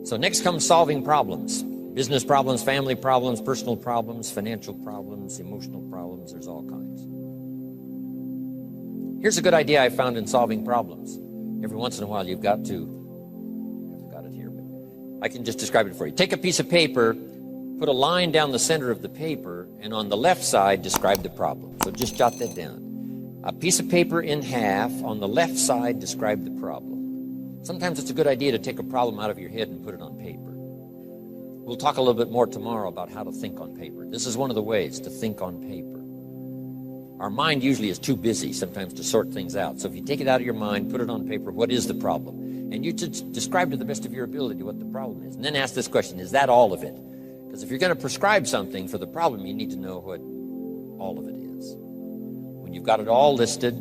So next comes solving problems. Business problems, family problems, personal problems, financial problems, emotional problems. There's all kinds. Here's a good idea I found in solving problems. Every once in a while you've got to, I haven't got it here, but I can just describe it for you. Take a piece of paper, put a line down the center of the paper, and on the left side describe the problem. So just jot that down. A piece of paper in half, on the left side describe the problem. Sometimes it's a good idea to take a problem out of your head and put it on paper. We'll talk a little bit more tomorrow about how to think on paper. This is one of the ways to think on paper. Our mind usually is too busy sometimes to sort things out. So if you take it out of your mind, put it on paper, what is the problem? And you just describe to the best of your ability what the problem is. And then ask this question, is that all of it? Because if you're going to prescribe something for the problem, you need to know what all of it is. When you've got it all listed,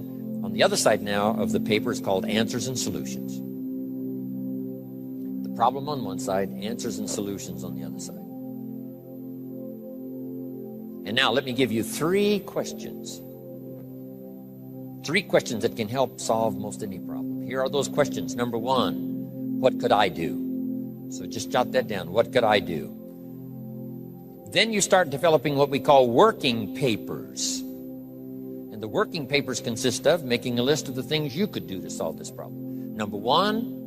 on the other side now of the paper is called answers and solutions. Problem on one side, answers and solutions on the other side. And now let me give you three questions. Three questions that can help solve most any problem. Here are those questions. Number one, what could I do? So just jot that down. What could I do? Then you start developing what we call working papers. And the working papers consist of making a list of the things you could do to solve this problem. Number one,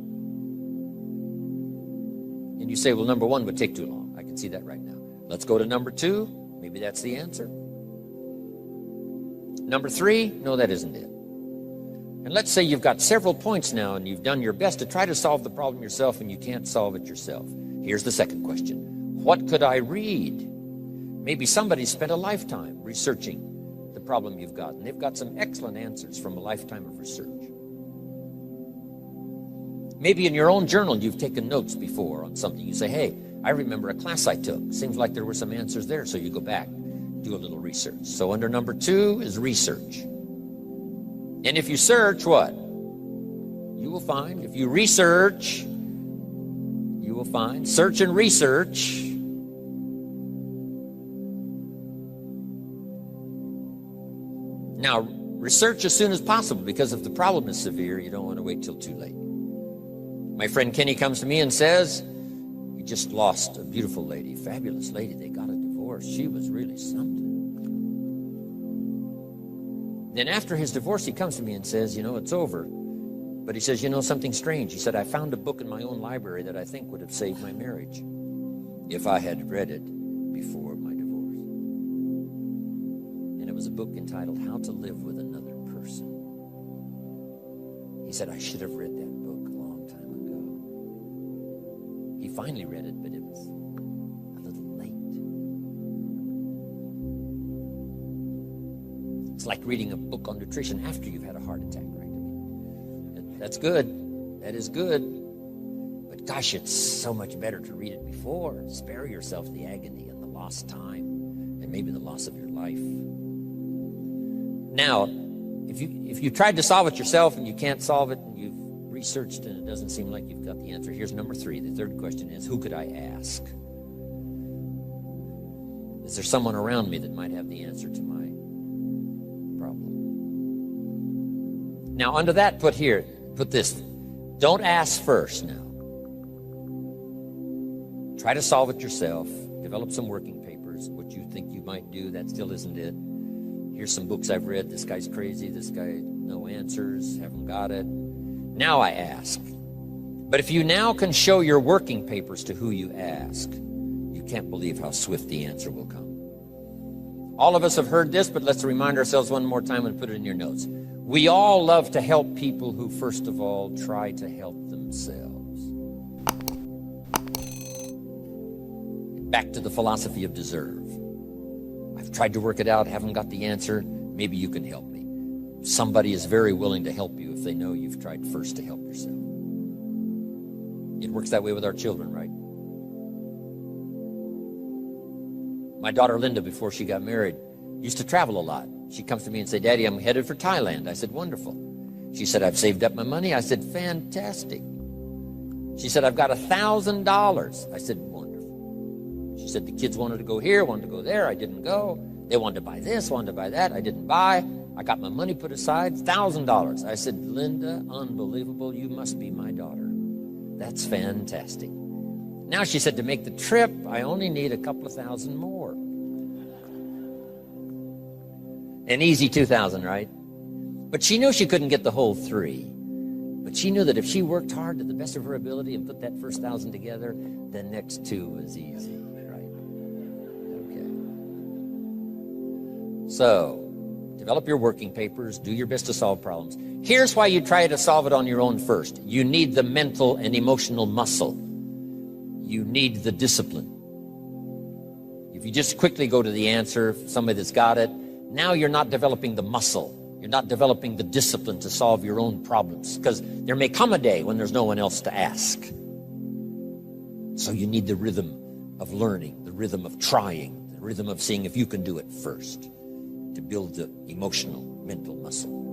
and you say, well, number one would take too long. I can see that right now. Let's go to number two. Maybe that's the answer. Number three, no, that isn't it. And let's say you've got several points now and you've done your best to try to solve the problem yourself and you can't solve it yourself. Here's the second question. What could I read? Maybe somebody spent a lifetime researching the problem you've got, and they've got some excellent answers from a lifetime of research. Maybe in your own journal you've taken notes before on something. You say, hey, I remember a class I took. Seems like there were some answers there. So you go back, do a little research. So under number two is research. And if you search, what? You will find. If you research, you will find. Search and research. Now, research as soon as possible, because if the problem is severe, you don't want to wait till too late. My friend Kenny comes to me and says, he just lost a beautiful lady, fabulous lady. They got a divorce. She was really something. Then after his divorce, he comes to me and says, you know, it's over. But he says, you know, something strange. He said, I found a book in my own library that I think would have saved my marriage if I had read it before my divorce. And it was a book entitled How to Live with Another Person. He said, I should have read that book. He finally read it, but it was a little late. It's like reading a book on nutrition after you've had a heart attack, right? I mean, that's good. That is good. But gosh, it's so much better to read it before. Spare yourself the agony and the lost time and maybe the loss of your life. Now, if you tried to solve it yourself and you can't solve it and you've researched and it doesn't seem like you've got the answer, here's number three. The third question is, who could I ask? Is there someone around me that might have the answer to my problem? Now, under that, put this. Don't ask first now. Try to solve it yourself. Develop some working papers. What you think you might do, that still isn't it. Here's some books I've read. This guy's crazy. This guy, no answers. Haven't got it. Now I ask. But if you now can show your working papers to who you ask, you can't believe how swift the answer will come. All of us have heard this, but let's remind ourselves one more time and put it in your notes. We all love to help people who, first of all, try to help themselves. Back to the philosophy of deserve. I've tried to work it out, haven't got the answer. Maybe you can help me. Somebody is very willing to help you if they know you've tried first to help yourself. It works that way with our children, right? My daughter Linda, before she got married, used to travel a lot. She comes to me and said, Daddy, I'm headed for Thailand. I said, wonderful. She said, I've saved up my money. I said, fantastic. She said, I've got $1,000. I said, wonderful. She said, the kids wanted to go here, wanted to go there. I didn't go. They wanted to buy this, wanted to buy that. I didn't buy. I got my money put aside, $1,000. I said, Linda, unbelievable. You must be my daughter. That's fantastic. Now she said, to make the trip, I only need a couple of thousand more. An easy 2,000, right? But she knew she couldn't get the whole 3. But she knew that if she worked hard to the best of her ability and put that first 1,000 together, the next 2 was easy, right? Okay. So, develop your working papers. Do your best to solve problems. Here's why you try to solve it on your own first. You need the mental and emotional muscle. You need the discipline. If you just quickly go to the answer, somebody that's got it, now you're not developing the muscle. You're not developing the discipline to solve your own problems, because there may come a day when there's no one else to ask. So you need the rhythm of learning, the rhythm of trying, the rhythm of seeing if you can do it first, to build the emotional, mental muscle.